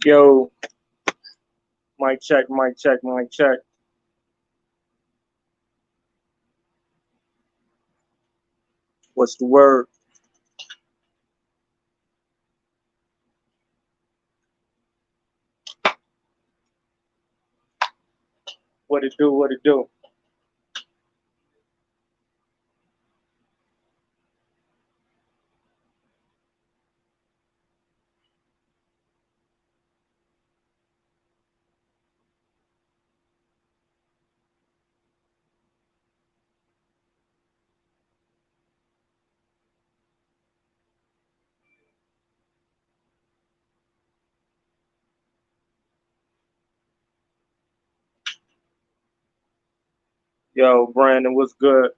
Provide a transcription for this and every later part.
Yo, mic check, mic check, mic check. What's the word? What it do? What it do? Yo, Brandon, what's good?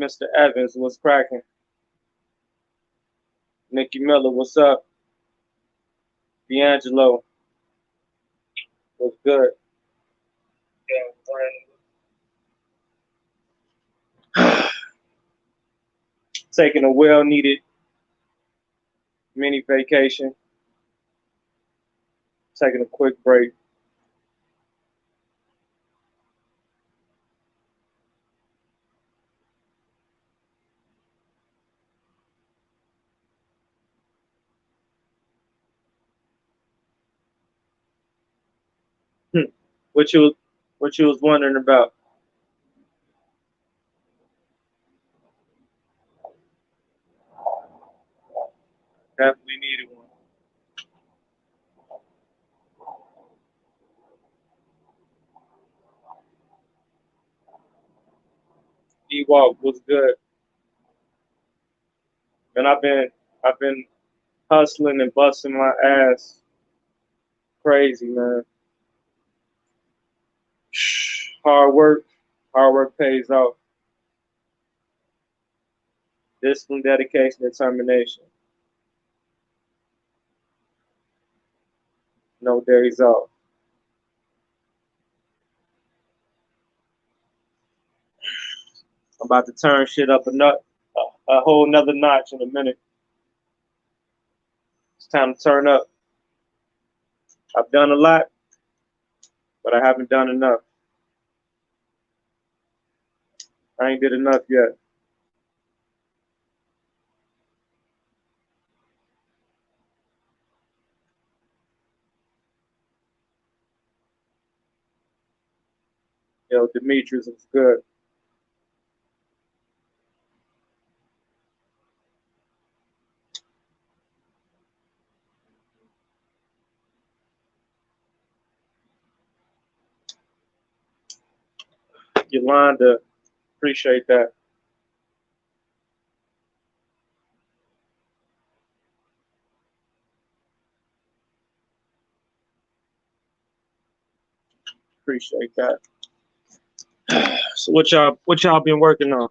Mr. Evans, what's cracking? Nikki Miller, what's up? D'Angelo, what's good? Yo, Brandon. Taking a well-needed mini vacation. Taking a quick break. What you was wondering about? Definitely needed one. E-Walk was good. And I've been hustling and busting my ass crazy, man. Hard work, hard work pays off. Discipline, dedication, determination. No days off. I'm about to turn shit up a whole nother notch in a minute. It's time to turn up. I've done a lot, but I haven't done enough. I ain't did enough yet. Yo, Demetrius is good. Yolanda, appreciate that. Appreciate that. So what y'all been working on?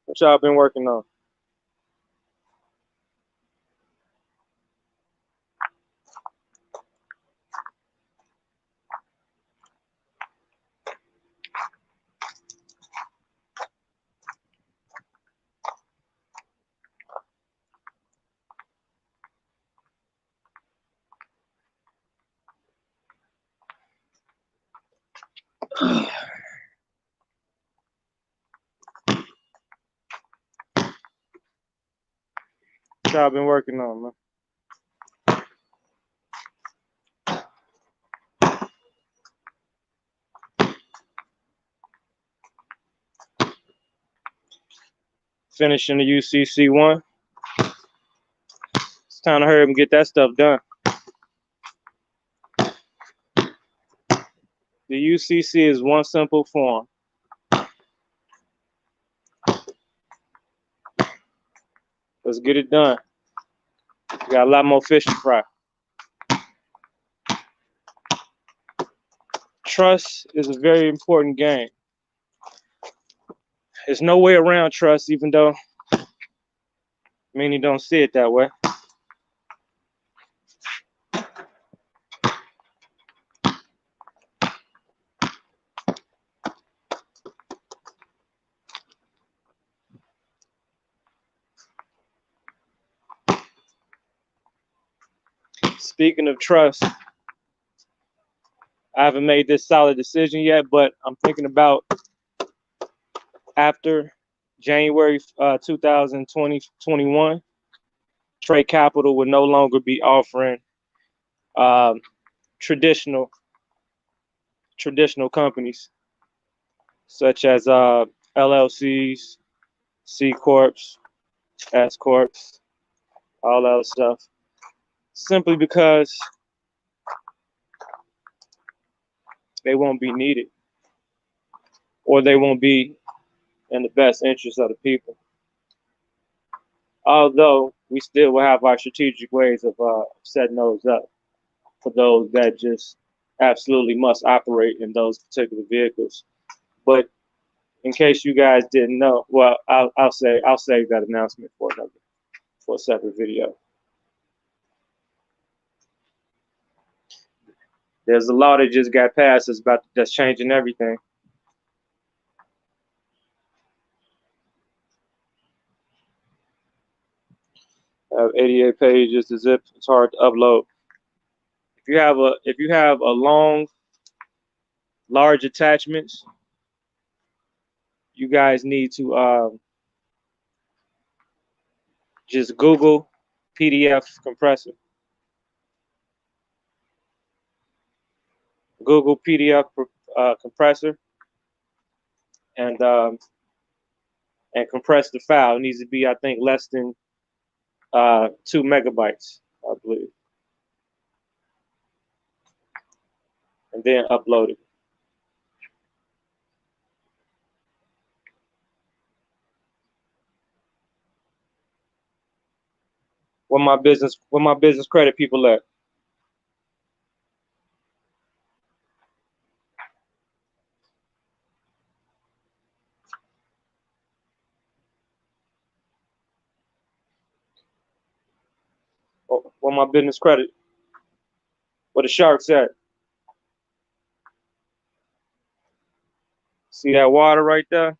What y'all been working on? What y'all been working on, man? Finishing the UCC one. It's time to hurry up and get that stuff done. The UCC is one simple form. Let's get it done. We got a lot more fish to fry. Trust is a very important game. There's no way around trust, even though many don't see it that way. Speaking of trust, I haven't made this solid decision yet, but I'm thinking about after January 2021, Tre Capital would no longer be offering um, traditional companies such as LLCs, C corps, S corps, all that stuff, simply because they won't be needed or they won't be in the best interest of the people. Although we still will have our strategic ways of setting those up for those that just absolutely must operate in those particular vehicles. But in case you guys didn't know, well, I'll save that announcement for a separate video. There's a law that just got passed that's changing everything. I have 88 pages to zip. It's hard to upload. If you have a large attachments, you guys need to just Google PDF compressor. Google PDF compressor and compress the file. It needs to be, I think, less than 2 megabytes, I believe, and then upload it. Where my business credit people at? Where my business credit? Where the sharks at? See that water right there?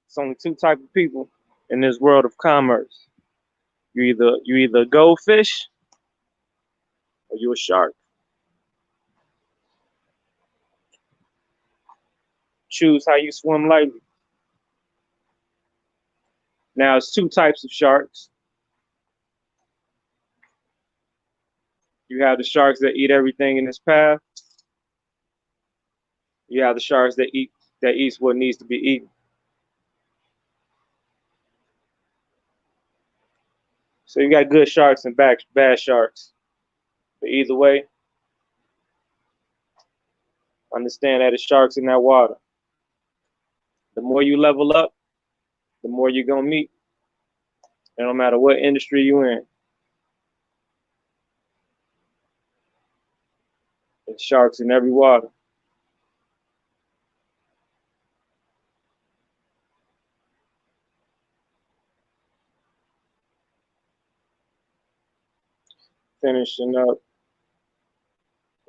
It's only two types of people in this world of commerce. You either a goldfish or you a shark. Choose how you swim lightly. Now it's two types of sharks. You have the sharks that eat everything in its path. You have the sharks that eats what needs to be eaten. So you got good sharks and bad sharks. But either way, understand that it's sharks in that water. The more you level up, the more you're gonna meet. And no matter what industry you're in, there's sharks in every water. Finishing up,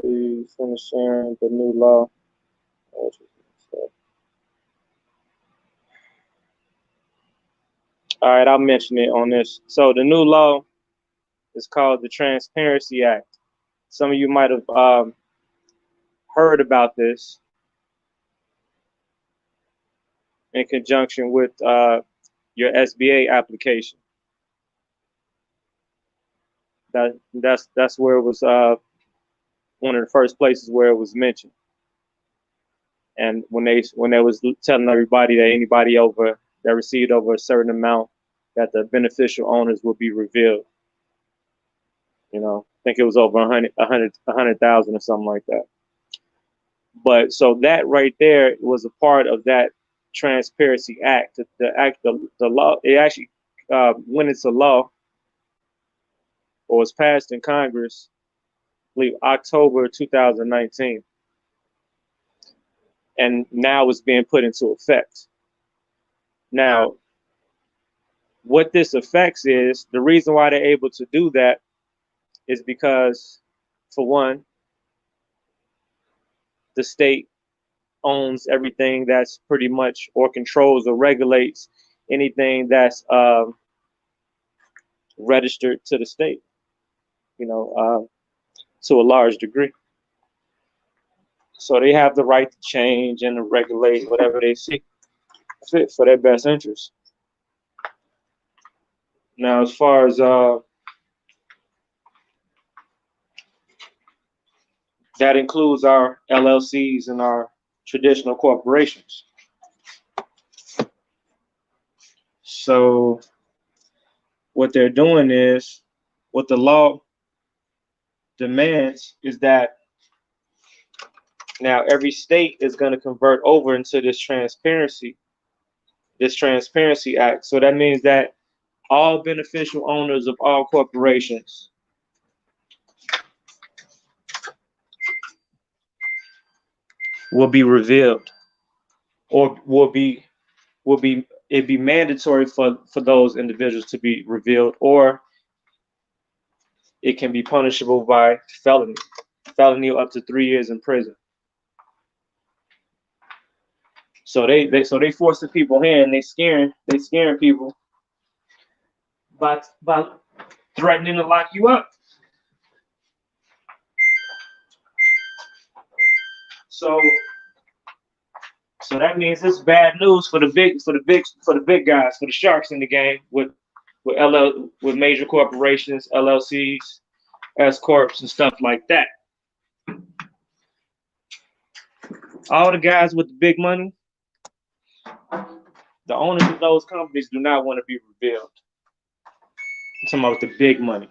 please finish sharing the new law. All right, I'll mention it on this. So the new law is called the Transparency Act. Some of you might have heard about this in conjunction with your SBA application. That's where it was one of the first places where it was mentioned. And when they was telling everybody that anybody that received over a certain amount, that the beneficial owners would be revealed. You know, I think it was over 100,000 or something like that. But so that right there was a part of that Transparency Act. The law, it actually when it's a law or was passed in Congress, I believe October 2019, and now it's being put into effect. Now, what this affects is the reason why they're able to do that is because, for one, the state owns everything that's pretty much or controls or regulates anything that's registered to the state. You know, to a large degree. So they have the right to change and to regulate whatever they see fit for their best interest. Now, as far as that includes our LLCs and our traditional corporations. So what they're doing is, what the law demands is that now every state is going to convert over into this transparency act. So that means that all beneficial owners of all corporations will be revealed, or it'd be mandatory for those individuals to be revealed, or it can be punishable by felony up to 3 years in prison. So they forcing people hand, they scaring people by threatening to lock you up. So that means it's bad news for the big guys, for the sharks in the game, with major corporations, LLCs, S corps, and stuff like that. All the guys with the big money, the owners of those companies do not want to be revealed. I'm talking about the big money.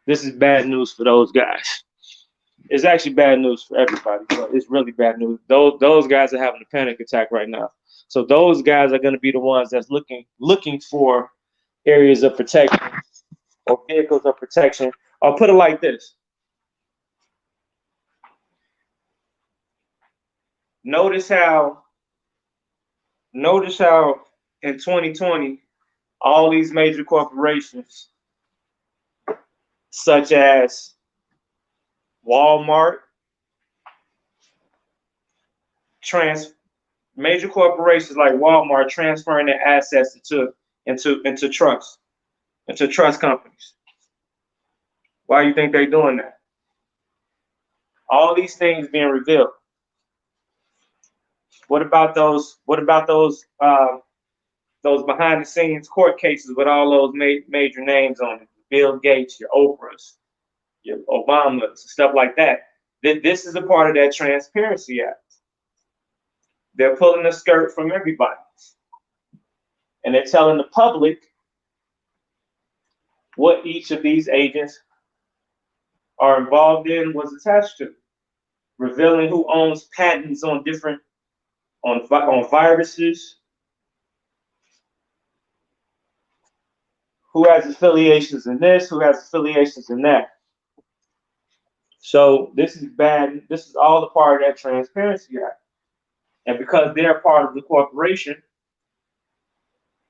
This is bad news for those guys. It's actually bad news for everybody, but it's really bad news. Those guys are having a panic attack right now. So those guys are going to be the ones that's looking for areas of protection or vehicles of protection. I'll put it like this. Notice how in 2020, all these major corporations, such as Walmart, major corporations like Walmart transferring their assets into trust companies. Why do you think they're doing that? All these things being revealed. What about those behind the scenes court cases with all those major names on it? Bill Gates, your Oprahs, your Obamas, stuff like that. This is a part of that Transparency Act. They're pulling the skirt from everybody. And they're telling the public what each of these agents are involved in, was attached to, revealing who owns patents on viruses, who has affiliations in this, who has affiliations in that. So this is bad. This is all a part of that Transparency Act. And because they're part of the corporation,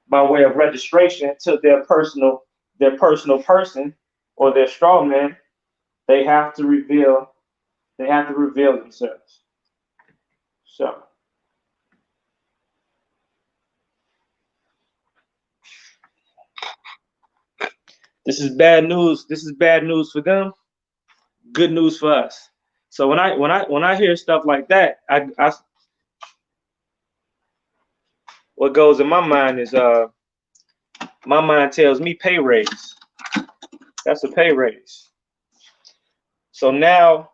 by way of registration to their personal person or their straw man, they have to reveal themselves. So this is bad news. This is bad news for them. Good news for us. So when I hear stuff like that, I what goes in my mind is my mind tells me pay raise. That's a pay raise. So now,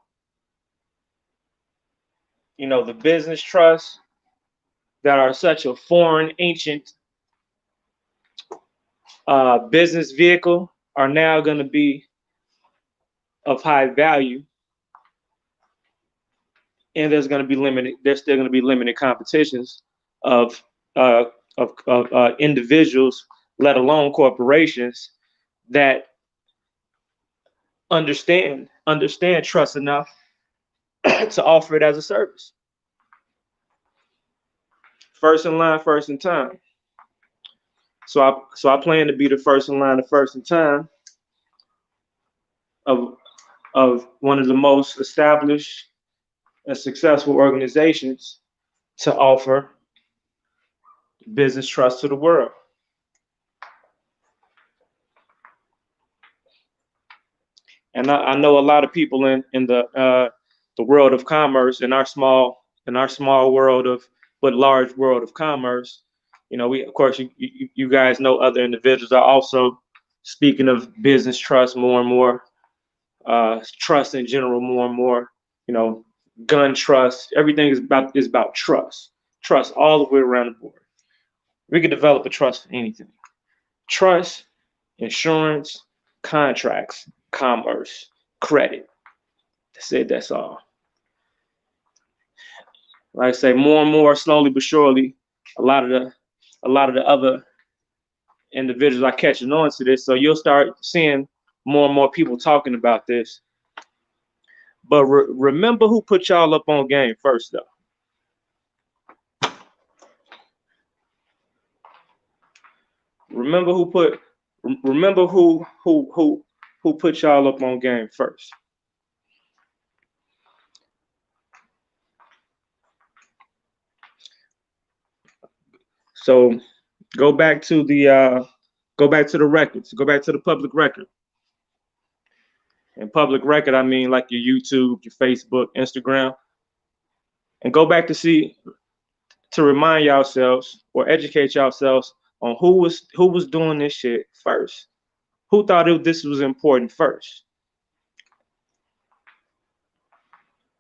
the business trusts that are such a foreign, ancient business vehicle are now going to be of high value, and there's still going to be limited competitions of individuals, let alone corporations, that understand trust enough to offer it as a service. First in line, first in time. So I plan to be the first in line, the first in time of one of the most established and successful organizations to offer business trust to the world. And I know a lot of people in the world of commerce, in our small world of but large world of commerce. You know, we of course you guys know other individuals are also speaking of business trust more and more, trust in general more and more. You know, gun trust, everything is about trust, trust all the way around the board. We could develop a trust in anything. Trust, insurance, contracts, commerce, credit. That's it. That's all. Like I say, more and more, slowly but surely, a lot of the other individuals are catching on to this. So you'll start seeing more and more people talking about this. But remember who put y'all up on game first, though. Remember who put remember who put y'all up on game first. So go back to the records. Go back to the public record. And public record, I mean like your YouTube, your Facebook, Instagram, and go back to remind yourselves or educate yourselves on who was doing this shit first. Who thought this was important first?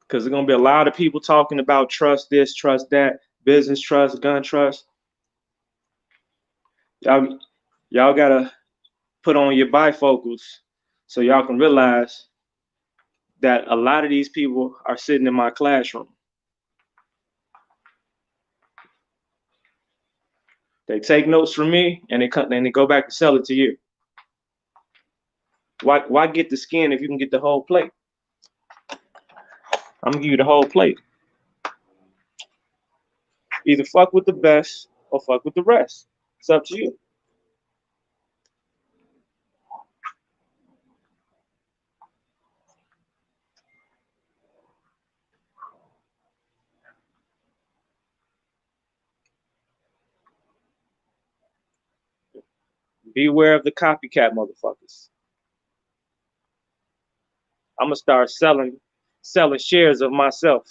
Because there's gonna be a lot of people talking about trust this, trust that, business trust, gun trust. Y'all gotta put on your bifocals so y'all can realize that a lot of these people are sitting in my classroom. They take notes from me and they go back to sell it to you. Why get the skin if you can get the whole plate? I'm gonna give you the whole plate. Either fuck with the best or fuck with the rest. It's up to you. Beware of the copycat motherfuckers. I'm gonna start selling shares of myself.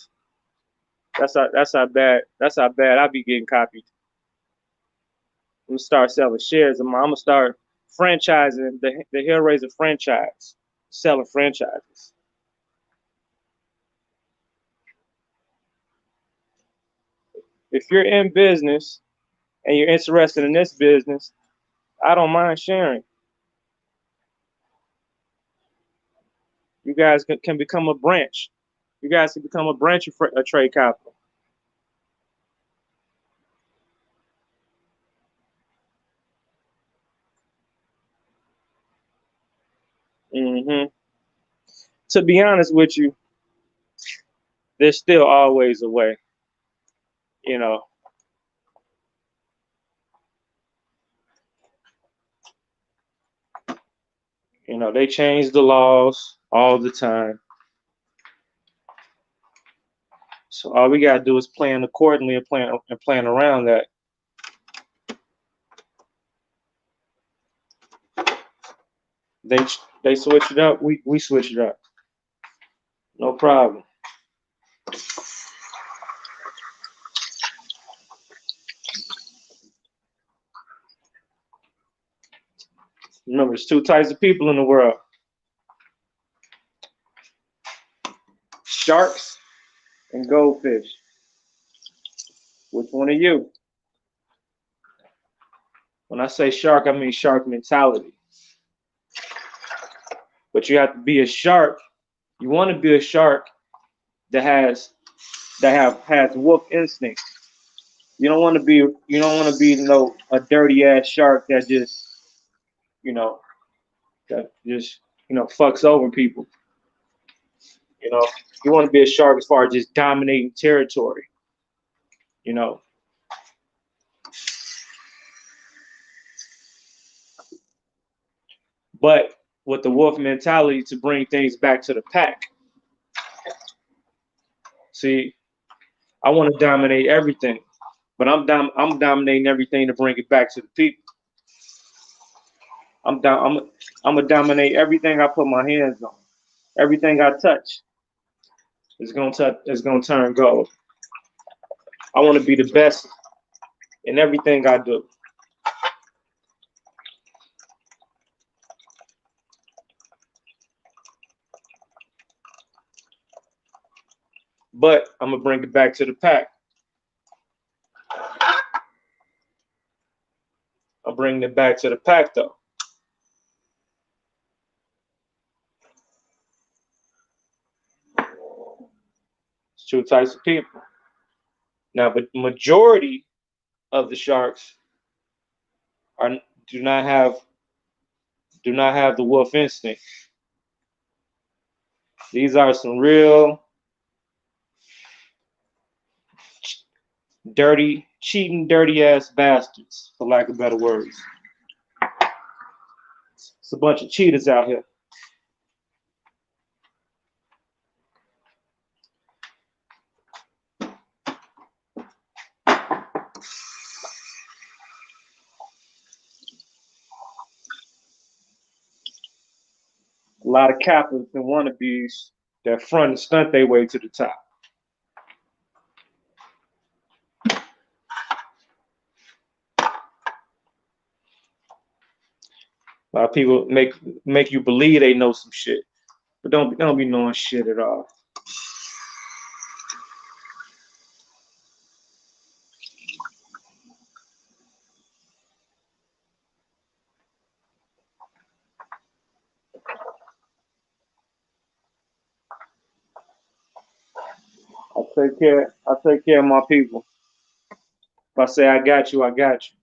That's how bad I be getting copied. I'm gonna start selling shares of I'm gonna start franchising the Hellraiser franchise, selling franchises. If you're in business and you're interested in this business, I don't mind sharing. You guys can become a branch. You guys can become a branch of Tre Capital. Mm-hmm. To be honest with you, there's still always a way. You know, they change the laws all the time. So all we gotta do is plan accordingly and plan around that. They switch it up, we switch it up. No problem. Remember, there's two types of people in the world. Sharks and goldfish. Which one are you? When I say shark, I mean shark mentality. But you have to be a shark. You want to be a shark that has wolf instinct. You don't want to be a dirty ass shark that just fucks over people. You want to be a shark as far as just dominating territory. But with the wolf mentality to bring things back to the pack. See, I want to dominate everything, but I'm dominating everything to bring it back to the people. I'm gonna dominate everything I put my hands on. Everything I touch is gonna turn gold. I want to be the best in everything I do. But I'm gonna bring it back to the pack. I'm bringing it back to the pack though. It's two types of people. Now, but majority of the sharks are do not have the wolf instinct. These are some real dirty, cheating, dirty ass bastards, for lack of better words. It's a bunch of cheaters out here. A lot of captains and wannabes that front and stunt their way to the top. A lot of people make you believe they know some shit, but don't be knowing shit at all. I take care of my people. If I say I got you, I got you.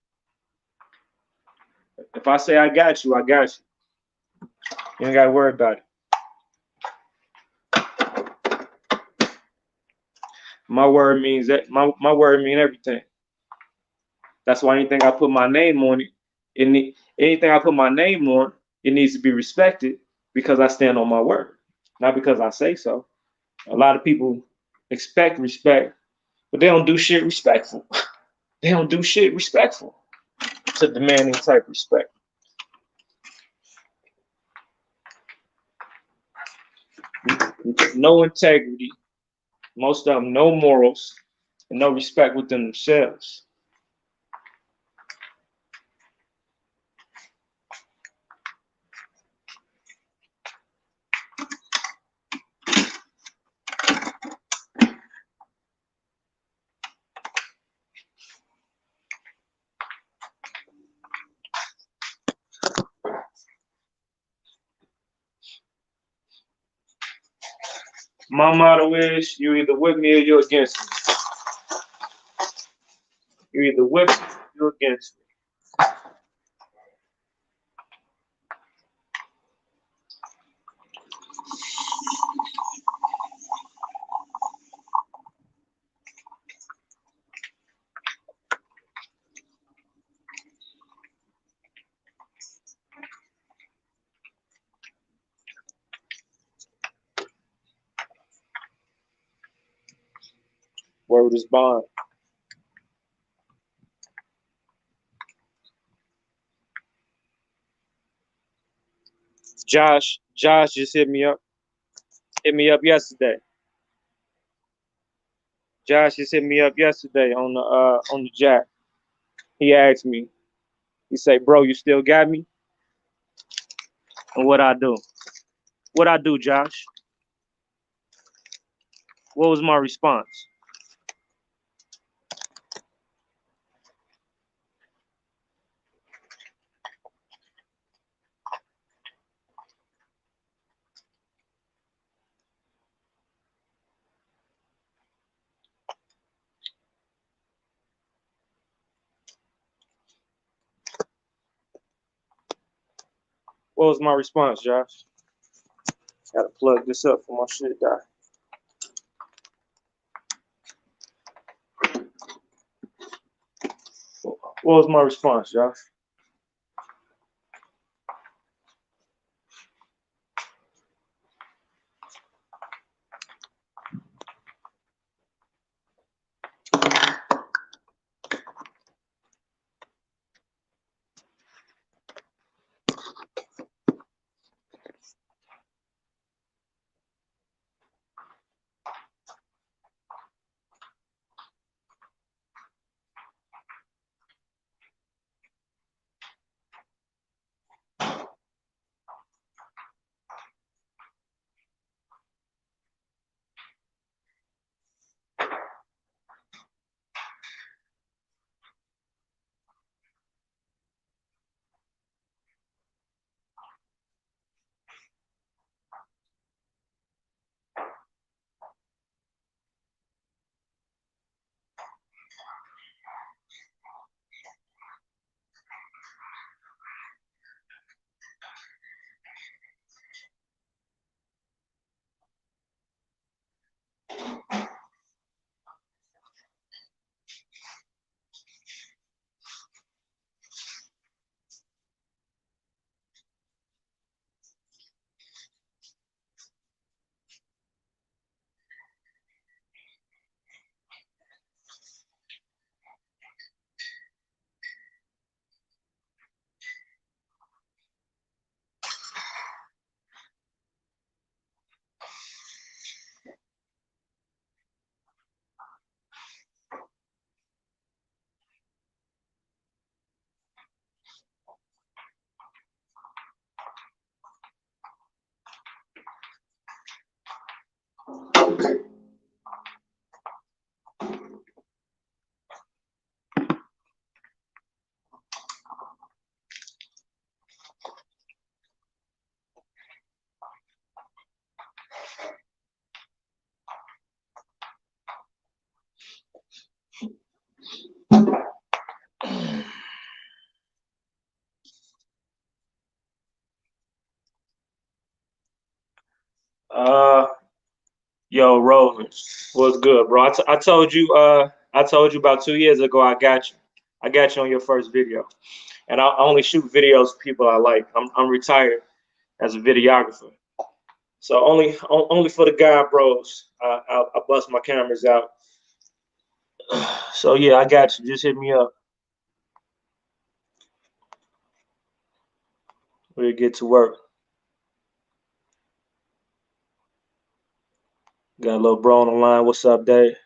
If I say I got you, I got you. You ain't gotta worry about it. My word means that my word mean everything. That's why anything I put my name on anything I put my name on, it needs to be respected because I stand on my word, not because I say so. A lot of people expect respect, but they don't do shit respectful. They don't do shit respectful to demanding type respect. No integrity, most of them no morals, and no respect within themselves. My motto is you either with me or you're against me. You either with me or you're against me. Word is bond. Josh just hit me up yesterday. Josh just hit me up yesterday on the jack. He asked me, he said, bro, you still got me? And what I do? What I do, Josh? What was my response? What was my response, Josh? Gotta plug this up for my shit die. What was my response, Josh? Yo, Roland, what's good, bro? I told you, I told you about 2 years ago. I got you. I got you on your first video, and I only shoot videos of people I like. I'm retired as a videographer, so only for the guy bros. I bust my cameras out. So yeah, I got you. Just hit me up. We'll get to work. Got a little bro on the line. What's up, Dave?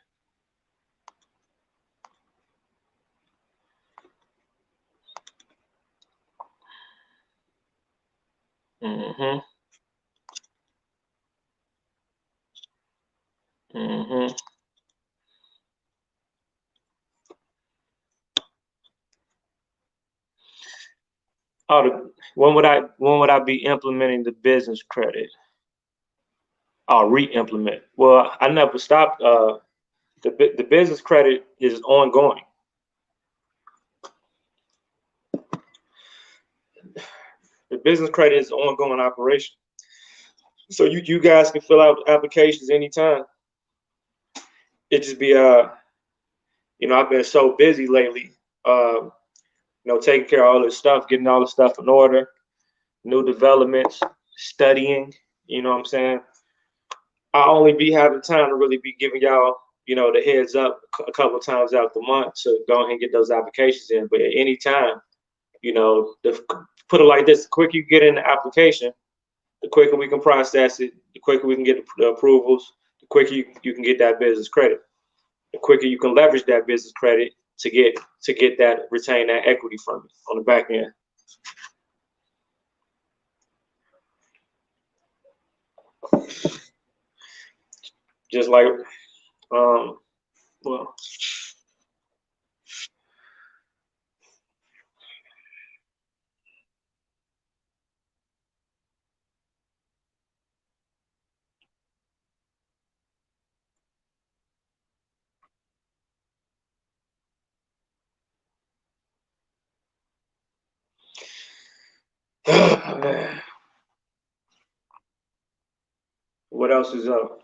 Mm-hmm. Mm-hmm. When would I be implementing the business credit? I'll re-implement. Well, I never stopped. The business credit is ongoing. The business credit is an ongoing operation. So you guys can fill out applications anytime. It just be I've been so busy lately. Taking care of all this stuff, getting all the stuff in order, new developments, studying. You know what I'm saying? I only be having time to really be giving y'all, the heads up a couple of times out the month to go ahead and get those applications in. But at any time, put it like this: the quicker you get in the application, the quicker we can process it, the quicker we can get the approvals, the quicker you can get that business credit, the quicker you can leverage that business credit to get that retain that equity from it on the back end. Just like well, man, what else is up?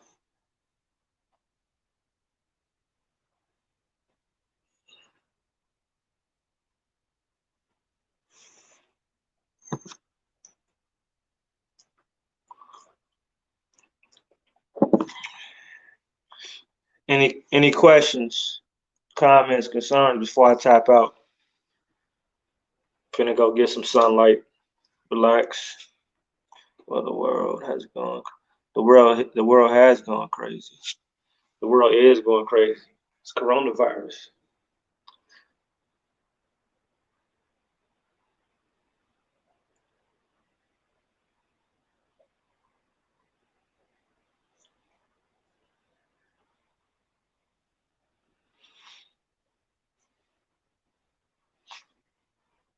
Any questions, comments, concerns before I tap out? Finna go get some sunlight, relax. Well, the world has gone crazy. The world is going crazy. It's coronavirus.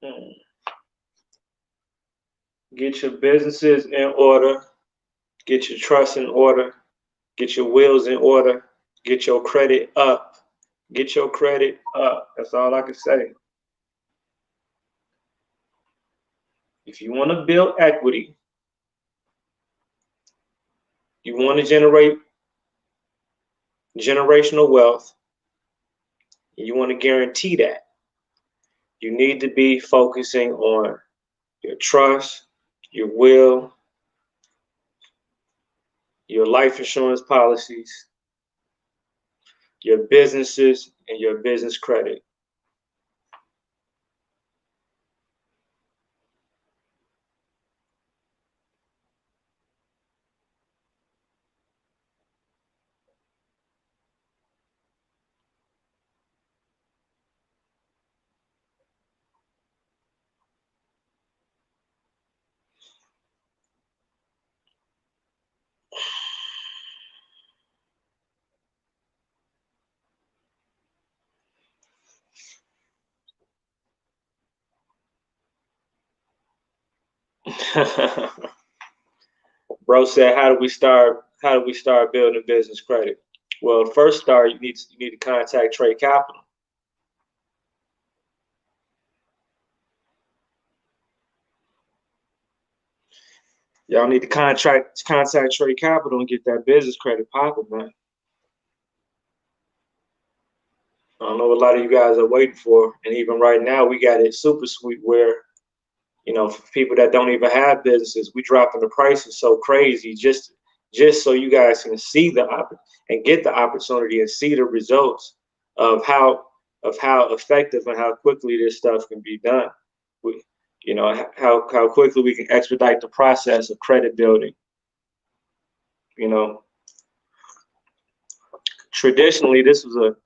Mm. Get your businesses in order. Get your trust in order. Get your wills in order. Get your credit up. Get your credit up. That's all I can say. If you want to build equity, you want to generate generational wealth, and you want to guarantee that, you need to be focusing on your trust, your will, your life insurance policies, your businesses, and your business credit. Bro said, "How do we start? How do we start building business credit?" Well, first start, you need to contact Tre Capital. Y'all need to contact Tre Capital and get that business credit popping, man. I don't know what a lot of you guys are waiting for, and even right now we got it super sweet where, you know, for people that don't even have businesses, we dropping the prices so crazy just so you guys can see and get the opportunity and see the results of how effective and how quickly this stuff can be done. You know, how quickly we can expedite the process of credit building. You know, traditionally this was a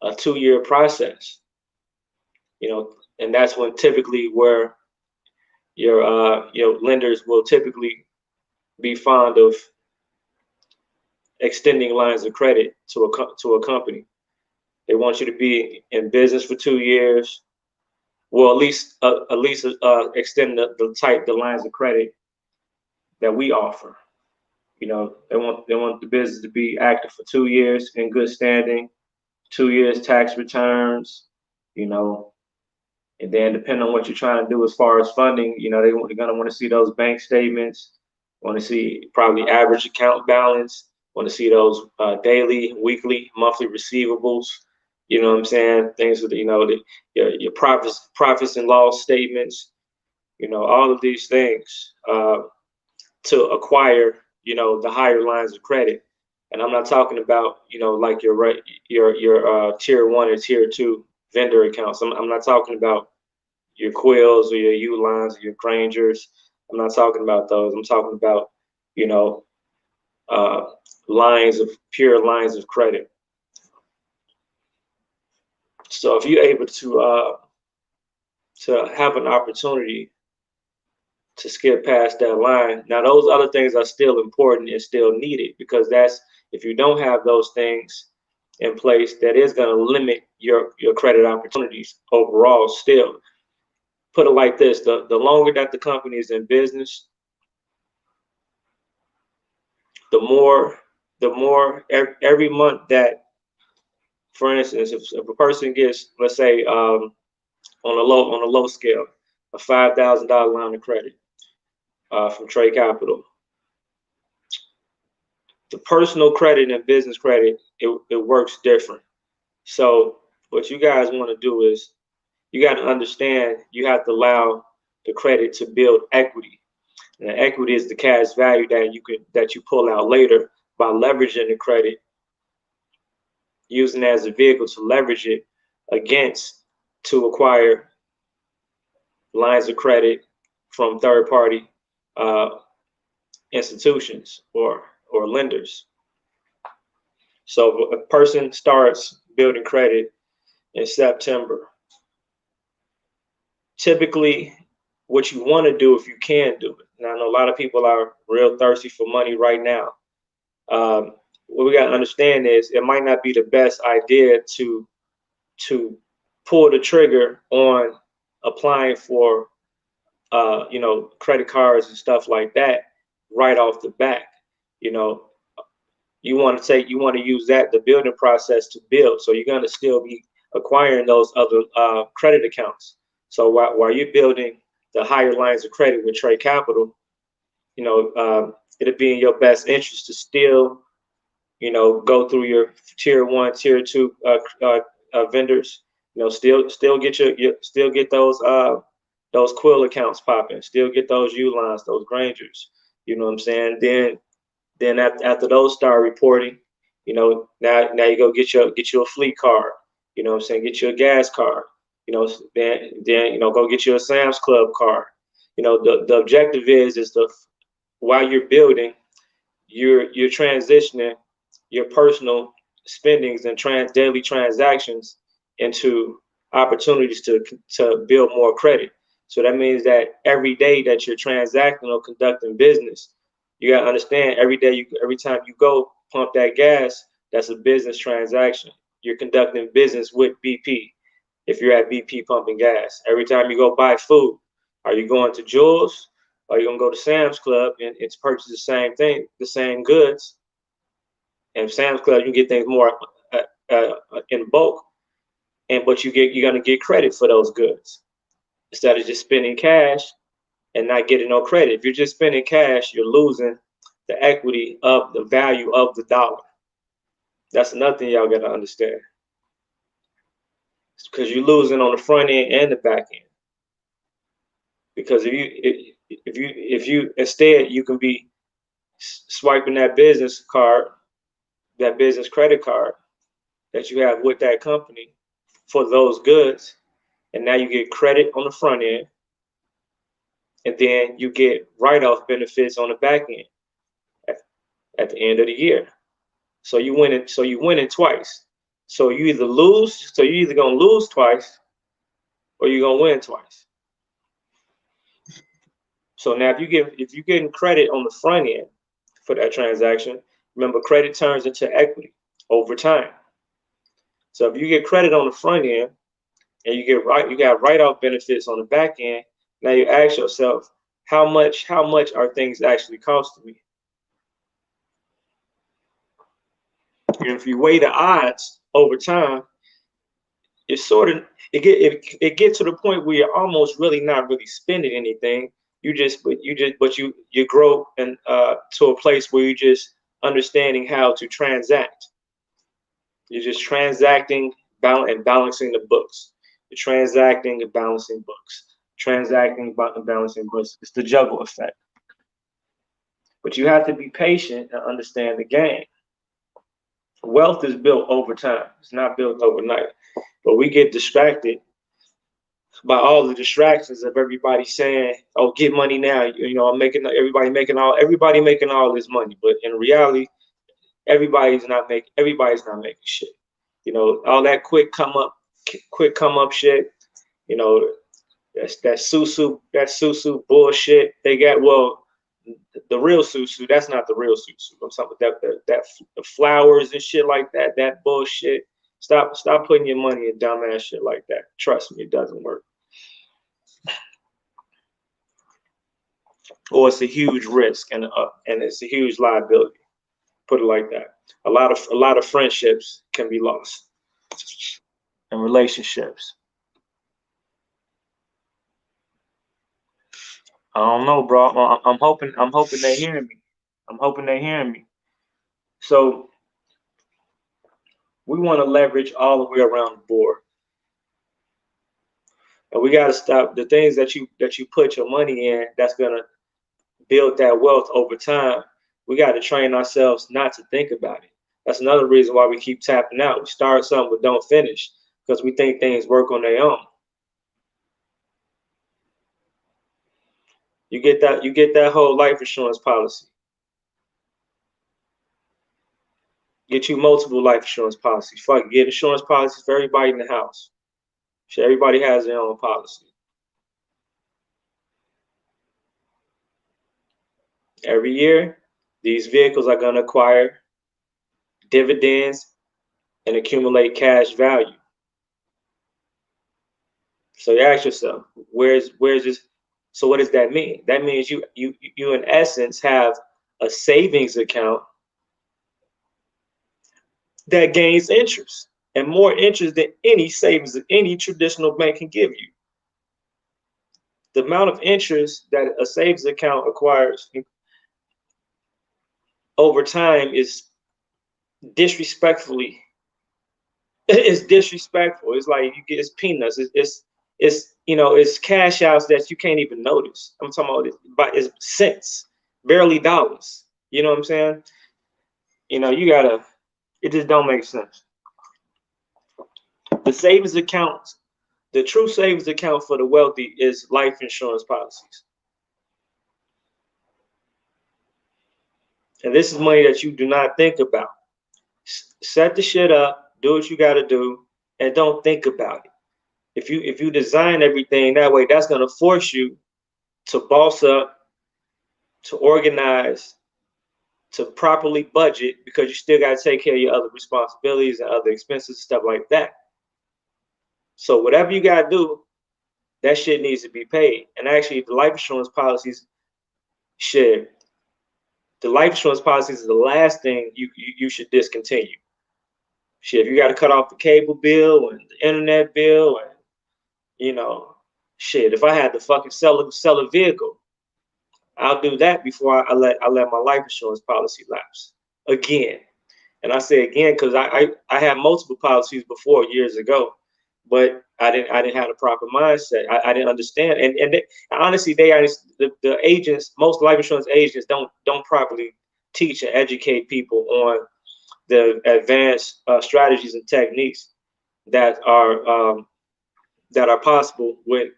2-year process. You know, and that's when typically where your lenders will typically be fond of extending lines of credit to a company. They want you to be in business for 2 years. Well, at least extend the lines of credit that we offer. You know, they want the business to be active for 2 years in good standing, 2 years tax returns, you know, and then depending on what you're trying to do as far as funding, you know, they're gonna want to see those bank statements, want to see probably average account balance, want to see those daily, weekly, monthly receivables. You know what I'm saying? Things with, you know, your profits and loss statements, you know, all of these things to acquire, you know, the higher lines of credit. And I'm not talking about, you know, like your tier 1 or tier 2 vendor accounts. I'm not talking about your Quills or your Ulines or your Grangers. I'm not talking about those. I'm talking about, you know, pure lines of credit. So if you're able to have an opportunity to skip past that line, now those other things are still important and still needed, because if you don't have those things in place, that is going to limit your credit opportunities overall. Still, put it like this: the longer that the company is in business, the more every month that, for instance, if a person gets, let's say, on a low scale, a $5,000 line of credit from Tre Capital, the personal credit and business credit, it works different. So what you guys want to do is, you got to understand, you have to allow the credit to build equity. And equity is the cash value that you pull out later by leveraging the credit, using it as a vehicle to leverage it to acquire lines of credit from third-party institutions or lenders. So a person starts building credit in September. Typically, what you want to do, if you can do it. Now, I know a lot of people are real thirsty for money right now. What we got to understand is, it might not be the best idea to pull the trigger on applying for you know, credit cards and stuff like that right off the bat. You know, you want to use the building process to build. So you're going to still be acquiring those other credit accounts. So while you're building the higher lines of credit with Tre Capital, you know, it'll be in your best interest to still, you know, go through your tier 1, tier 2 vendors. You know, still get those Quill accounts popping, still get those Ulines, those Grangers. You know what I'm saying? Then after those start reporting, you know, now you go get you a fleet card. You know what I'm saying? Get you a gas card. You know, then you know, go get you a Sam's Club card. You know, the objective is while you're building, you're transitioning your personal spendings and daily transactions into opportunities to build more credit. So that means that every day that you're transacting or conducting business, you gotta understand, every time you go pump that gas, that's a business transaction. You're conducting business with BP. If you're at BP pumping gas, every time you go buy food, are you going to Jules? Or are you gonna go to Sam's Club and it's purchase the same thing, the same goods? And Sam's Club, you can get things more in bulk, but you're gonna get credit for those goods instead of just spending cash. and not getting no credit. If you're just spending cash, you're losing the equity of the value of the dollar. That's another thing y'all got to understand, because you're losing on the front end and the back end. Because if you instead, you can be swiping that business card, that business credit card that you have with that company for those goods, and now you get credit on the front end, and then you get write-off benefits on the back end at the end of the year. So you win it. So you win it twice. So you either lose. So you're either gonna lose twice, or you're gonna win twice. So now, if you're getting credit on the front end for that transaction, remember, credit turns into equity over time. So if you get credit on the front end and you got write-off benefits on the back end, now you ask yourself, how much are things actually costing me? And if you weigh the odds over time, it gets to the point where you're almost really not really spending anything. You grow and to a place where you're just understanding how to transact. You're just transacting and balancing the books. You're transacting and balancing books. Transacting and balancing books. It's the juggle effect. But you have to be patient and understand the game. Wealth is built over time. It's not built overnight. But we get distracted by all the distractions of everybody saying, "Oh, get money now." You know, everybody making all this money. But in reality, everybody's not making shit. You know, all that quick come up shit. You know, that's that susu bullshit. They got, well, the real susu, that's not the real susu. I'm talking about the flowers and shit like that. That bullshit. Stop putting your money in dumbass shit like that. Trust me, it doesn't work. Or it's a huge risk and it's a huge liability. Put it like that. A lot of friendships can be lost, and relationships. I don't know, bro. I'm hoping they're hearing me. I'm hoping they're hearing me. So we want to leverage all the way around the board. And we got to stop the things that you put your money in that's going to build that wealth over time. We got to train ourselves not to think about it. That's another reason why we keep tapping out. We start something but don't finish, because we think things work on their own. You get that whole life insurance policy. Get you multiple life insurance policies. Fuck, get insurance policies for everybody in the house. Sure, everybody has their own policy. Every year, these vehicles are going to acquire dividends and accumulate cash value. So you ask yourself, where's this? So what does that mean? That means you in essence have a savings account that gains interest, and more interest than any savings that any traditional bank can give you. The amount of interest that a savings account acquires over time is disrespectful. It's like it's peanuts. It's cash outs that you can't even notice. I'm talking about but it's cents, barely dollars. You know what I'm saying? It just don't make sense. The savings accounts, the true savings account for the wealthy is life insurance policies. And this is money that you do not think about. Set the shit up, do what you got to do, and don't think about it. If you design everything that way, that's going to force you to boss up, to organize, to properly budget, because you still got to take care of your other responsibilities and other expenses, stuff like that. So whatever you got to do, that shit needs to be paid. And actually, the life insurance policies, shit, the life insurance policies is the last thing you should discontinue. Shit, if you got to cut off the cable bill and the internet bill, and shit, if I had to fucking sell a vehicle, I'll do that before I let my life insurance policy lapse again. And I say again because I had multiple policies before years ago, but I didn't have the proper mindset. I didn't understand. And honestly, the agents, most life insurance agents don't properly teach and educate people on the advanced strategies and techniques that are possible when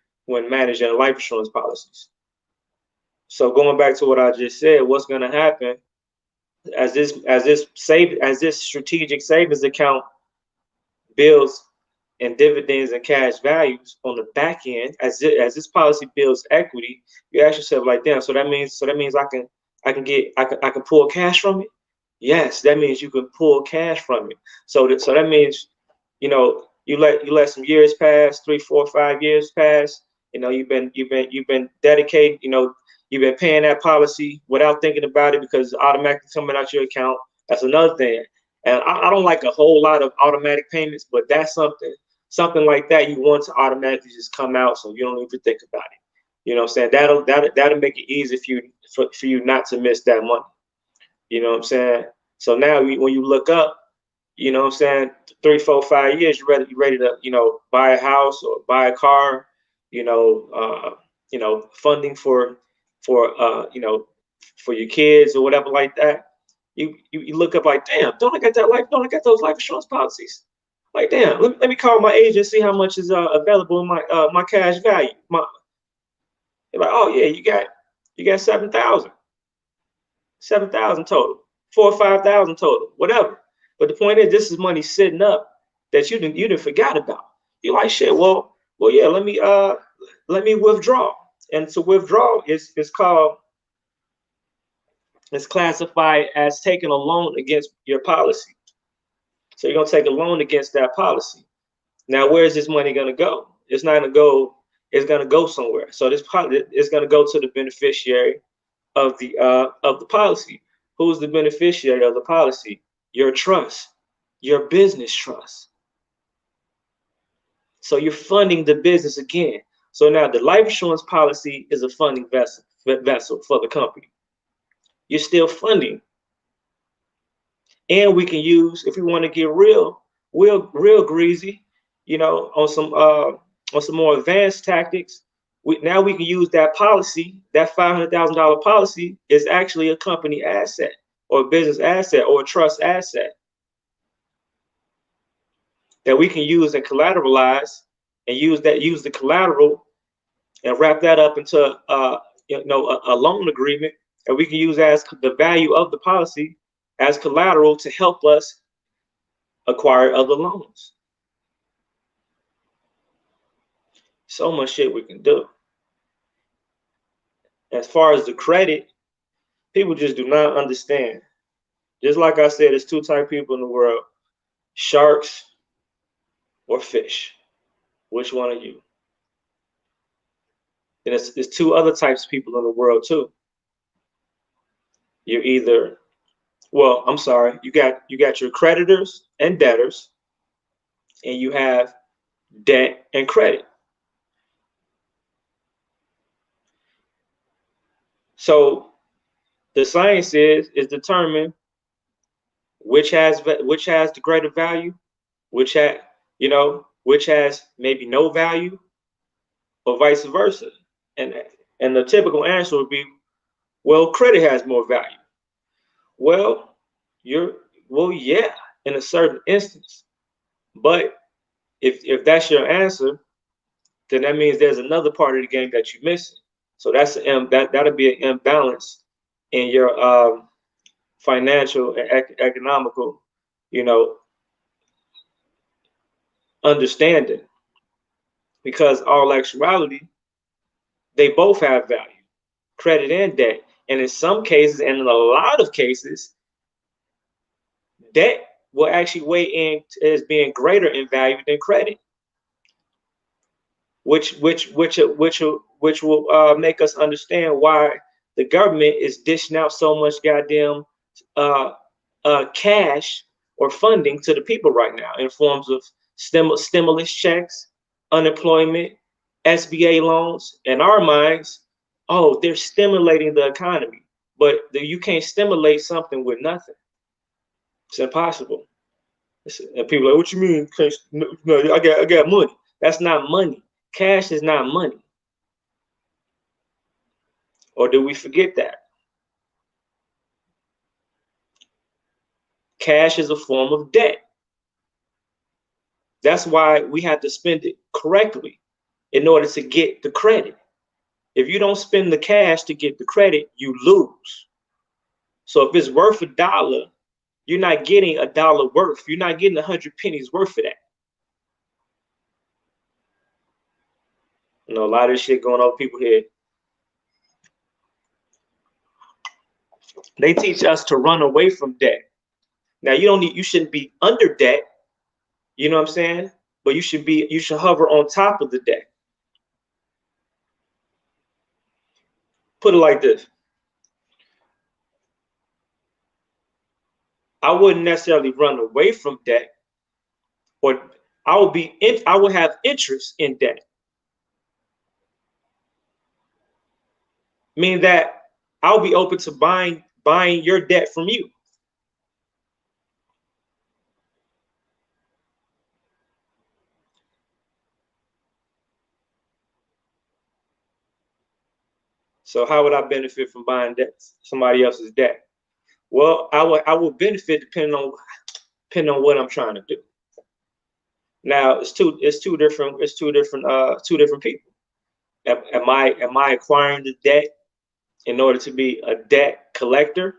managing life insurance policies. So going back to what I just said, what's going to happen as this strategic savings account builds and dividends and cash values on the back end, as this policy builds equity, you ask yourself like, damn, so that means I can pull cash from it. Yes, that means you can pull cash from it. So that means, you let some years pass, 3, 4, 5 years pass. You've been dedicated. You've been paying that policy without thinking about it because it's automatically coming out your account. That's another thing. And I don't like a whole lot of automatic payments, but that's something like that you want to automatically just come out, so you don't even think about it. You know what I'm saying? That'll make it easy for you not to miss that money. You know what I'm saying? So now when you look up, you know what I'm saying, 3, 4, 5 years, you're ready to, buy a house or buy a car, funding for your kids or whatever like that. You look up like, damn, don't I get those life insurance policies? Like, damn, let me call my agent, see how much is available in my cash value. You're like, oh yeah, you got 7,000 total, 4 or 5,000 total, whatever. But the point is, this is money sitting up that you didn't forgot about. You're like, shit. Well, yeah. Let me withdraw. And to withdraw is called, it's classified as taking a loan against your policy. So you're gonna take a loan against that policy. Now, where is this money gonna go? It's not gonna go. It's gonna go somewhere. So this is gonna go to the beneficiary of the policy. Who's the beneficiary of the policy? Your trust, your business trust. So you're funding the business again. So now the life insurance policy is a funding vessel for the company. You're still funding. And we can use, if we want to get real greasy, on some more advanced tactics. Now we can use that policy. That $500,000 policy is actually a company asset or a business asset or a trust asset that we can use and collateralize, and use the collateral and wrap that up into a loan agreement, and we can use as the value of the policy as collateral to help us acquire other loans. So much shit we can do. As far as the credit, people just do not understand. Just like I said, there's 2 types of people in the world: sharks or fish. Which one are you? And there's 2 other types of people in the world too. You're either, well, I'm sorry, you got your creditors and debtors, and you have debt and credit. So the science is determine which has the greater value, which has maybe no value, or vice versa. And the typical answer would be, well, credit has more value. Well, yeah, in a certain instance. But if that's your answer, then that means there's another part of the game that you're missing. So that'll be an imbalance in your financial and economical, understanding. Because all actuality, they both have value, credit and debt. And in some cases, and in a lot of cases, debt will actually weigh in as being greater in value than credit, which will make us understand why the government is dishing out so much goddamn cash or funding to the people right now in forms of stimulus checks, unemployment, SBA loans. In our minds, oh, they're stimulating the economy, but you can't stimulate something with nothing. It's impossible. And people are like, what you mean? No, I got money. That's not money. Cash is not money. Or do we forget that? Cash is a form of debt. That's why we have to spend it correctly in order to get the credit. If you don't spend the cash to get the credit, you lose. So if it's worth $1, you're not getting $1 worth. You're not getting 100 pennies worth of that. You know, a lot of this shit going over people's head. They teach us to run away from debt. Now you shouldn't be under debt. You know what I'm saying? But you should hover on top of the debt. Put it like this. I wouldn't necessarily run away from debt, or I would have interest in debt. Meaning that I'll be open to buying your debt from you. So how would I benefit from buying somebody else's debt? Well, I would benefit depending on what I'm trying to do. Now it's two different people. Am I acquiring the debt in order to be a debt collector,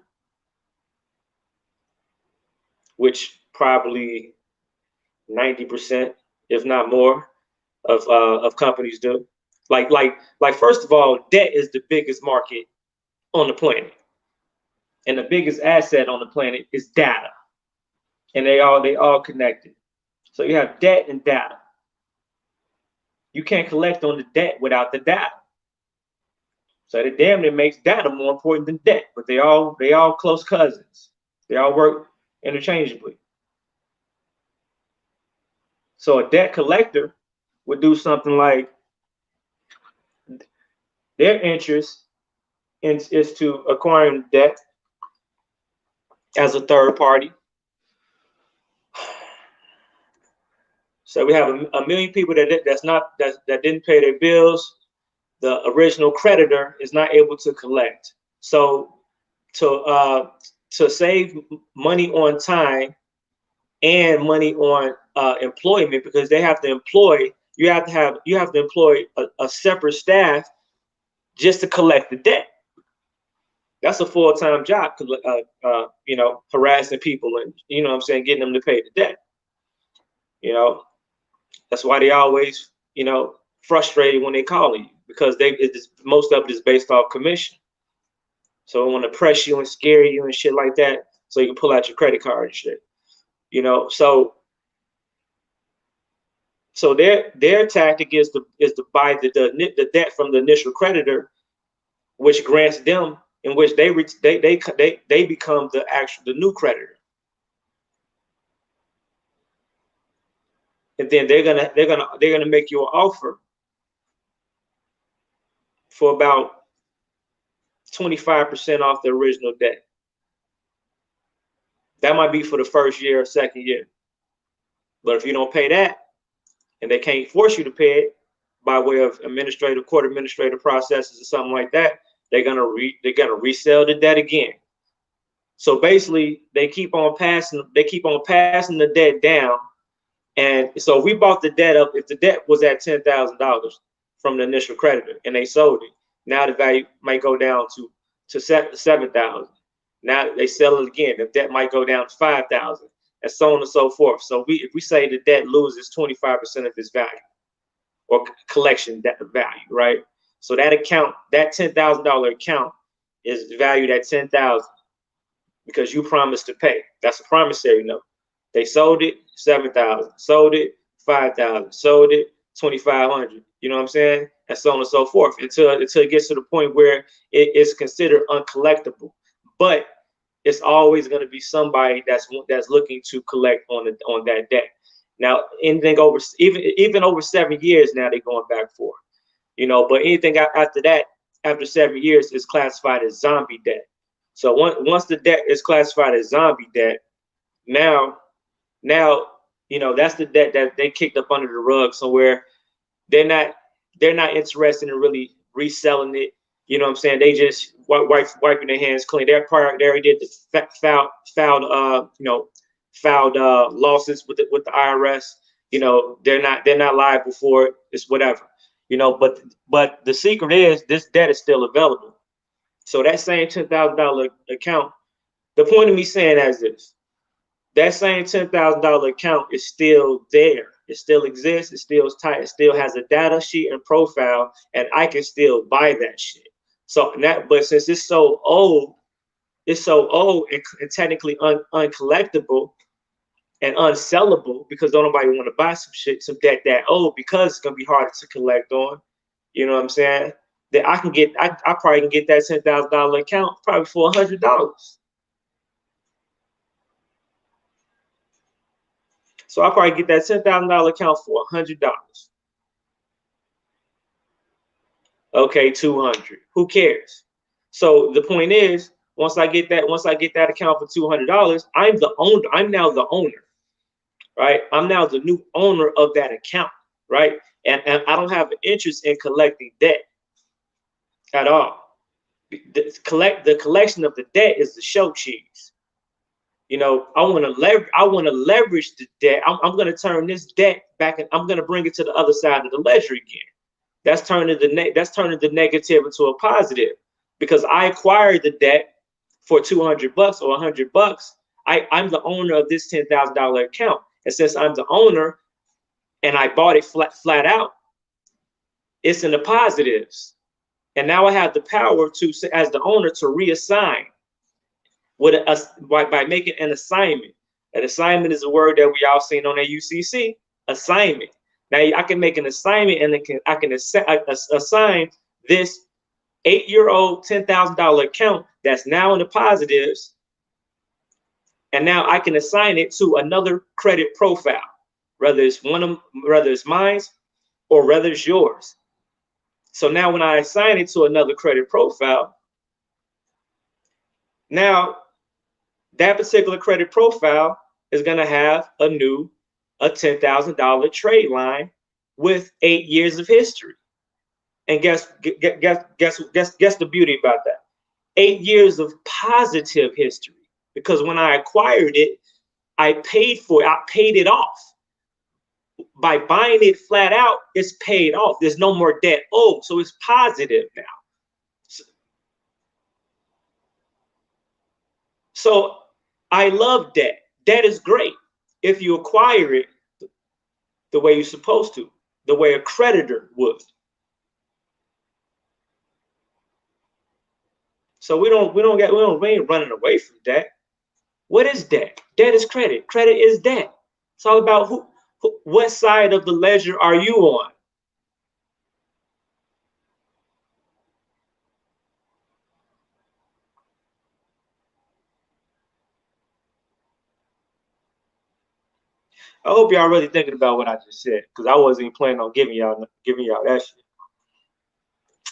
which probably 90%, if not more, of companies do. Like first of all, debt is the biggest market on the planet, and the biggest asset on the planet is data, and they all connected. So you have debt and data. You can't collect on the debt without the data. So that damn near makes data more important than debt, but they all close cousins. They all work interchangeably. So a debt collector would do something like their interest is to acquiring debt as a third party. So we have a million people that didn't pay their bills. The original creditor is not able to collect. So to save money on time and money on employment, because they have to employ, you have to employ a separate staff just to collect the debt. That's a full-time job, harassing people and, you know what I'm saying, getting them to pay the debt. You know, that's why they always, frustrated when they call you, because most of it is based off commission. So they want to press you and scare you and shit like that, so you can pull out your credit card and shit. So their tactic is to buy the debt from the initial creditor, which grants them, in which they become the new creditor. And then they're gonna make you an offer for about 25% off the original debt. That might be for the first year or second year. But if you don't pay that, and they can't force you to pay it by way of court administrative processes or something like that, they're gonna resell the debt again. So basically, they keep on passing the debt down. And so if we bought the debt up, if the debt was at $10,000 from the initial creditor and they sold it, now the value might go down to $7,000. Now they sell it again, the debt might go down to $5,000, and so on and so forth. So if we say the debt loses 25% of its value, or collection debt value, right? So that $10,000 account is valued at $10,000 because you promised to pay. That's a promissory note. They sold it $7,000, sold it $5,000, sold it $2,500. You know what I'm saying? And so on and so forth until it gets to the point where it is considered uncollectible. But it's always going to be somebody that's looking to collect on that debt. Now, anything even over 7 years now, they're going back for, but anything after that, after 7 years, it's classified as zombie debt. So once the debt is classified as zombie debt, now that's the debt that they kicked up under the rug somewhere. They're not interested in really reselling it. You know what I'm saying? They just wiping their hands clean. They already did the filed lawsuits with the IRS. They're not liable for it. It's whatever. But the secret is this debt is still available. So that same $10,000 account, the point of me saying that is this: that same $10,000 account is still there. It still exists. It still is tight. It still has a data sheet and profile, and I can still buy that shit. But since it's so old and technically uncollectible and unsellable, because don't nobody want to buy some debt that old, because it's gonna be harder to collect on. You know what I'm saying? That I probably can get that $10,000 account probably for $100. So I'll probably get that $10,000 account for $100. Okay, 200. Who cares? So the point is, once I get that account for $200, I'm the owner. I'm now the owner, right? I'm now the new owner of that account, right? And I don't have an interest in collecting debt at all. The collection of the debt is the show cheese. I want to leverage the debt. I'm going to turn this debt back, and I'm going to bring it to the other side of the ledger again. That's turning the negative into a positive, because I acquired the debt for $200 or $100. I'm the owner of this $10,000 account, and since I'm the owner and I bought it flat out, it's in the positives. And now I have the power to, as the owner, to reassign by making an assignment. An assignment is a word that we all seen on that UCC. Assignment. Now I can make an assignment, and I can assign this 8-year-old $10,000 account that's now in the positives, and now I can assign it to another credit profile, whether it's mine or whether it's yours. So now when I assign it to another credit profile, now that particular credit profile is going to have a $10,000 trade line with 8 years of history. And guess the beauty about that? 8 years of positive history, because when I acquired it, I paid it off. By buying it flat out, it's paid off. There's no more debt owed, so it's positive now. So I love debt. Debt is great if you acquire it the way you're supposed to, the way a creditor would. So we ain't running away from debt. What is debt? Debt is credit. Credit is debt. It's all about what side of the ledger are you on? I hope y'all really thinking about what I just said, because I wasn't even planning on giving y'all that shit.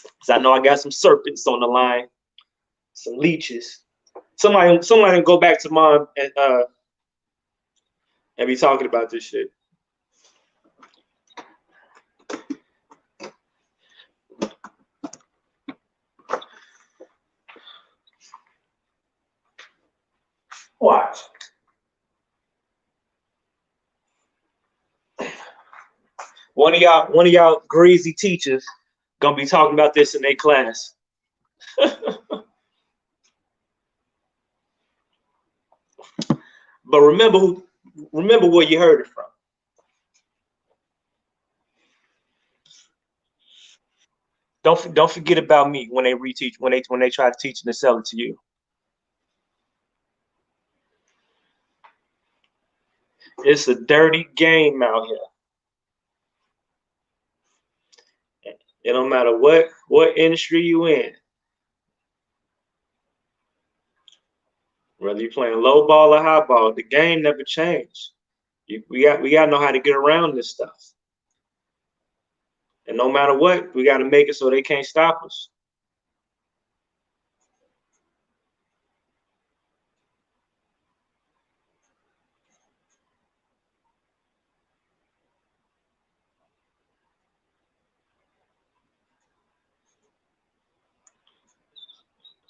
Because I know I got some serpents on the line, some leeches. Somebody go back to mom and be talking about this shit. Watch. One of y'all greasy teachers gonna be talking about this in their class. But remember where you heard it from. Don't forget about me when they reteach, when they try to teach and sell it to you. It's a dirty game out here. It don't matter what industry you in. Whether you're playing low ball or high ball, the game never changed. We got to know how to get around this stuff. And no matter what, we got to make it so they can't stop us.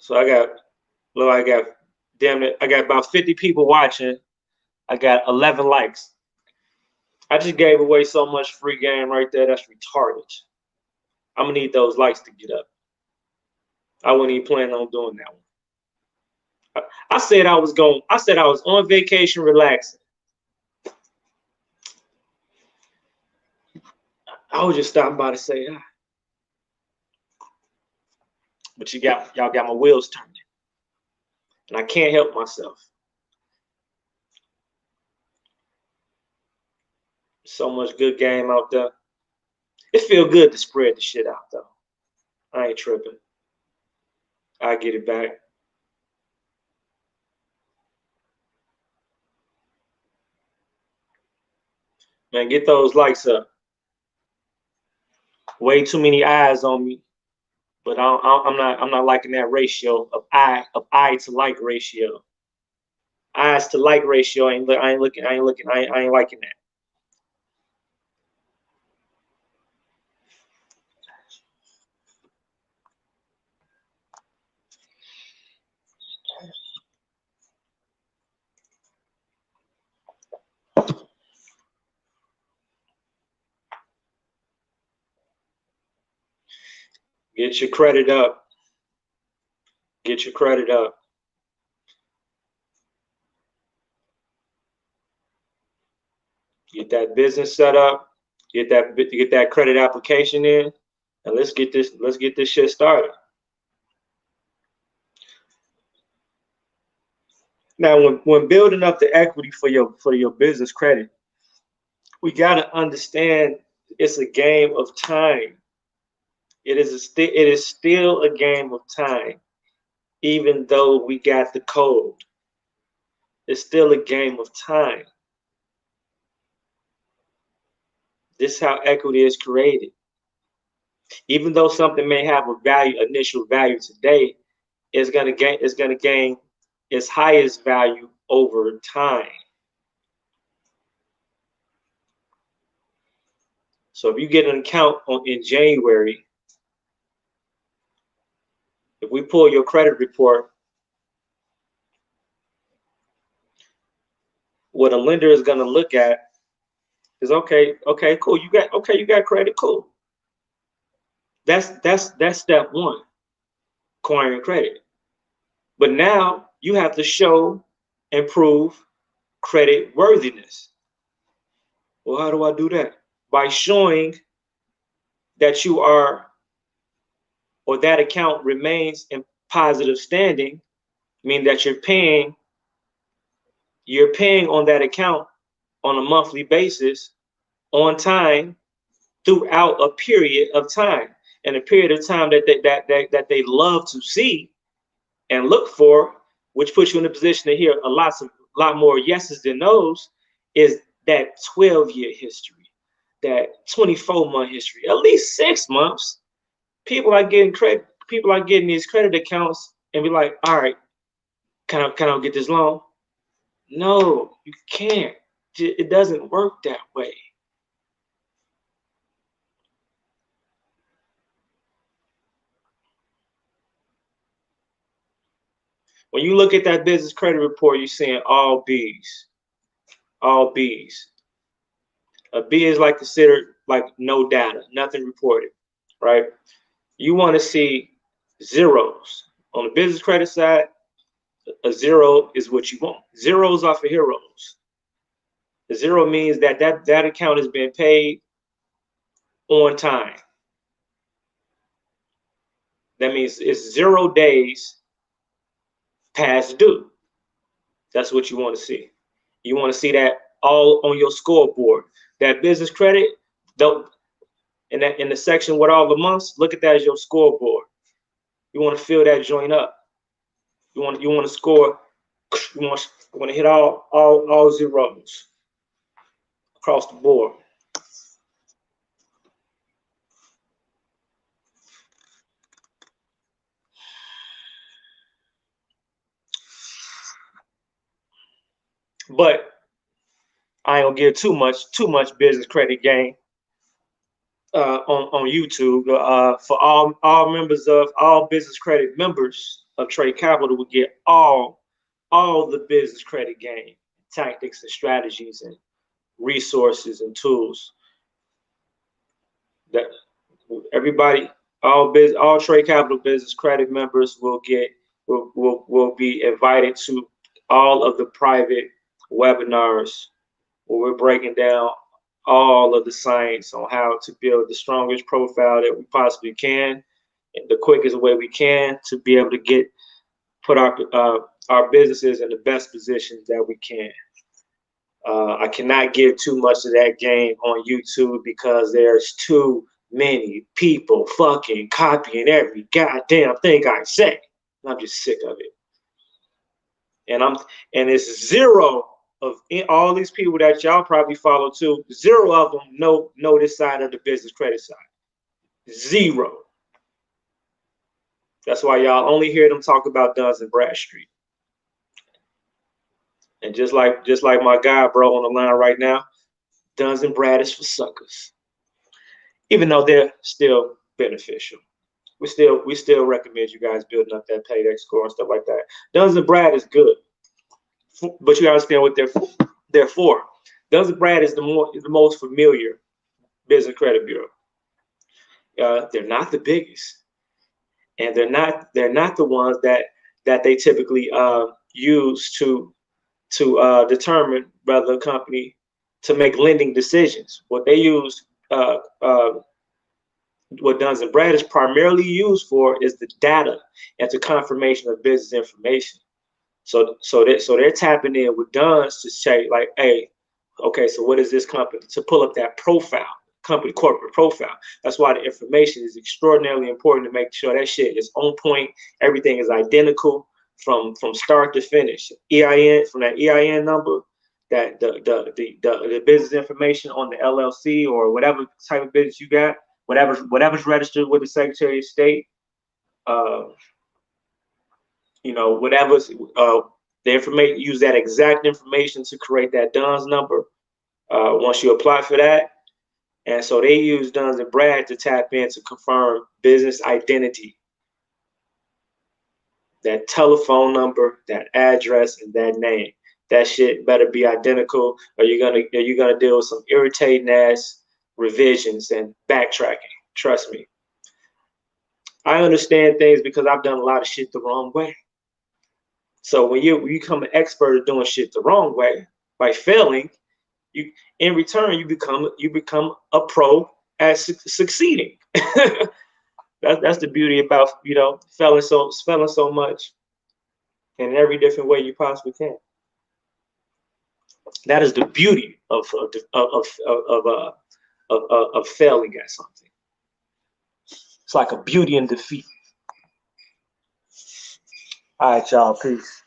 So I got damn it, I got about 50 people watching. I got 11 likes. I just gave away so much free game right there. That's retarded. I'm gonna need those likes to get up. I wasn't even planning on doing that one. I said I was on vacation relaxing. I was just stopping by to say hi. But y'all got my wheels turning. And I can't help myself. So much good game out there. It feel good to spread the shit out though. I ain't tripping. I get it back. Man, get those likes up. Way too many eyes on me, but I'm not liking that ratio of eye to like ratio. Eyes to like ratio. I ain't liking that. Get your credit up. Get your credit up. Get that business set up. Get that credit application in, and let's get this shit started. Now, when building up the equity for your business credit, we got to understand it's a game of time. It is still a game of time, even though we got the code. It's still a game of time. This is how equity is created. Even though something may have a initial value today, it's gonna gain its highest value over time. So if you get an account in January, if we pull your credit report, what a lender is gonna look at is okay, cool. You got credit, cool. That's step one, acquiring credit. But now you have to show and prove credit worthiness. Well, how do I do that? By showing that you are, or that account remains in positive standing, meaning that you're paying on that account on a monthly basis on time throughout a period of time. And a period of time that they love to see and look for, which puts you in a position to hear a lot more yeses than no's, is that 12-year history, that 24-month history, at least 6 months. People are getting these credit accounts and be like, all right, can I get this loan? No, you can't. It doesn't work that way. When you look at that business credit report, you're seeing all B's. All B's. A B is like considered like no data, nothing reported, right? You want to see zeros. On the business credit side, a zero is what you want. Zeros are for heroes. The zero means that account has been paid on time. That means it's 0 days past due. That's what you want to see. You want to see that all on your scoreboard. That business credit, don't in the section with all the months, look at that as your scoreboard. You want to fill that joint up. You want to score. You want to hit all zeros across the board. But I ain't gonna give too much business credit game. on YouTube. For all members of all business credit members of Tre Capital will get all the business credit game tactics and strategies and resources and tools that everybody, all Tre Capital business credit members will get will be invited to all of the private webinars where we're breaking down all of the science on how to build the strongest profile that we possibly can, and the quickest way we can to be able to put our businesses in the best positions that we can. I cannot give too much of that game on YouTube because there's too many people fucking copying every goddamn thing I say. I'm just sick of it. And it's zero of all these people that y'all probably follow too. Zero of them know this side of the business credit side. Zero. That's why y'all only hear them talk about Duns and Bradstreet. And just like my guy, bro, on the line right now, Duns and Brad is for suckers. Even though they're still beneficial. We still recommend you guys building up that paydex score and stuff like that. Duns and Brad is good, but you gotta understand what they're for. Duns and Brad is the most familiar business credit bureau. They're not the biggest, and they're not the ones that they typically use to determine whether a company to make lending decisions. What they use, what Duns and Brad is primarily used for is the data and the confirmation of business information. So they're tapping in with Duns to say like, hey, okay, so what is this company? To pull up that profile, company corporate profile. That's why the information is extraordinarily important to make sure that shit is on point. Everything is identical from start to finish. EIN, from that EIN number, that the business information on the LLC or whatever type of business you got, whatever's registered with the Secretary of State, whatever's the information, use that exact information to create that Duns number once you apply for that. And so they use Duns and Brad to tap in to confirm business identity. That telephone number, that address, and that name. That shit better be identical, or you're gonna deal with some irritating ass revisions and backtracking. Trust me. I understand things because I've done a lot of shit the wrong way. So when you become an expert at doing shit the wrong way by failing, in return you become a pro at succeeding. That's the beauty about failing so much in every different way you possibly can. That is the beauty of failing at something. It's like a beauty in defeat. All right, y'all. Peace.